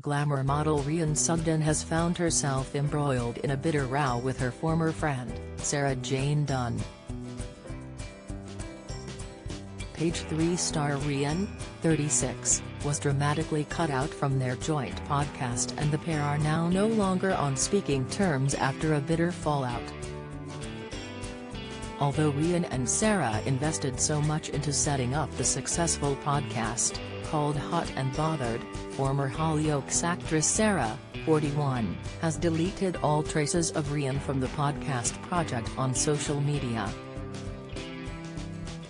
glamour model Rhian Sugden has found herself embroiled in a bitter row with her former friend, Sarah Jayne Dunn. Page 3 star Rhian, 36, was dramatically cut out from their joint podcast, and the pair are now no longer on speaking terms after a bitter fallout. Although Rhian and Sarah invested so much into setting up the successful podcast, called Hot and Bothered, former Hollyoaks actress Sarah, 41, has deleted all traces of Rhian from the podcast project on social media.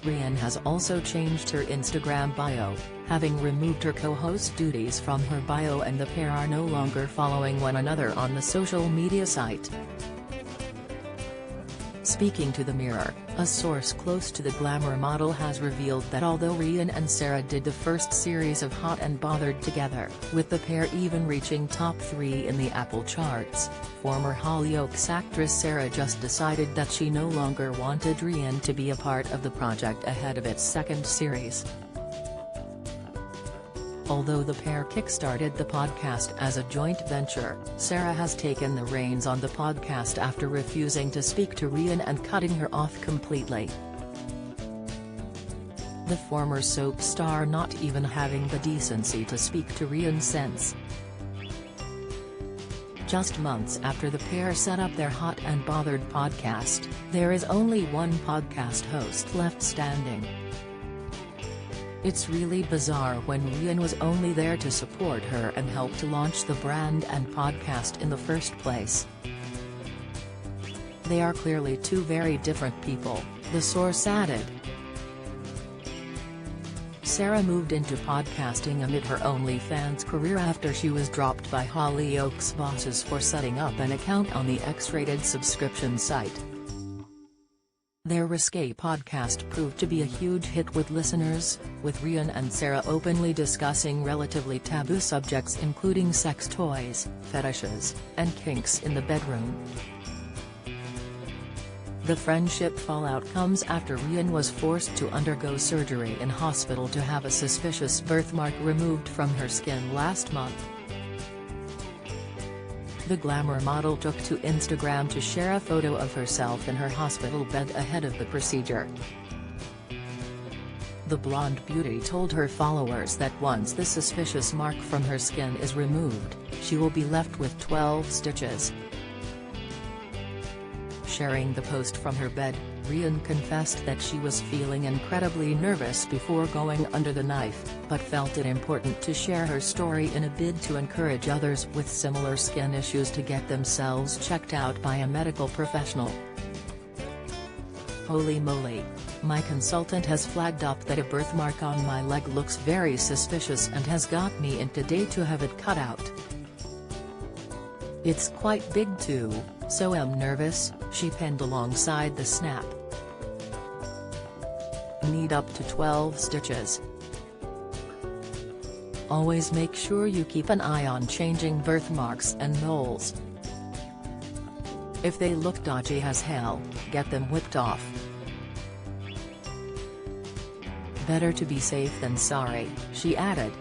Rhian has also changed her Instagram bio, having removed her co-host duties from her bio, and the pair are no longer following one another on the social media site. Speaking to The Mirror, a source close to the glamour model has revealed that although Rhian and Sarah did the first series of Hot and Bothered together, with the pair even reaching top 3 in the Apple charts, former Hollyoaks actress Sarah just decided that she no longer wanted Rhian to be a part of the project ahead of its second series. Although the pair kickstarted the podcast as a joint venture, Sarah has taken the reins on the podcast after refusing to speak to Rhian and cutting her off completely. The former soap star not even having the decency to speak to Rhian since. Just months after the pair set up their Hot and Bothered podcast, there is only one podcast host left standing. It's really bizarre when Rhian was only there to support her and help to launch the brand and podcast in the first place. They are clearly two very different people, the source added. Sarah moved into podcasting amid her OnlyFans career after she was dropped by Hollyoaks bosses for setting up an account on the X-rated subscription site. Their risque podcast proved to be a huge hit with listeners, with Rhian and Sarah openly discussing relatively taboo subjects including sex toys, fetishes, and kinks in the bedroom. The friendship fallout comes after Rhian was forced to undergo surgery in hospital to have a suspicious birthmark removed from her skin last month. The glamour model took to Instagram to share a photo of herself in her hospital bed ahead of the procedure. The blonde beauty told her followers that once the suspicious mark from her skin is removed, she will be left with 12 stitches. Sharing the post from her bed, Rhian confessed that she was feeling incredibly nervous before going under the knife, but felt it important to share her story in a bid to encourage others with similar skin issues to get themselves checked out by a medical professional. "Holy moly. My consultant has flagged up that a birthmark on my leg looks very suspicious and has got me in today to have it cut out. It's quite big too, so I'm nervous," she penned alongside the snap. "Need up to 12 stitches. Always make sure you keep an eye on changing birthmarks and moles. If they look dodgy as hell, get them whipped off. Better to be safe than sorry," she added.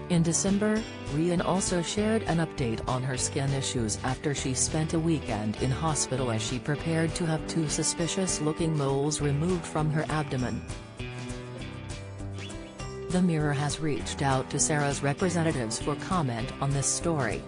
In December, Rhian also shared an update on her skin issues after she spent a weekend in hospital as she prepared to have 2 suspicious-looking moles removed from her abdomen. The Mirror has reached out to Sarah's representatives for comment on this story.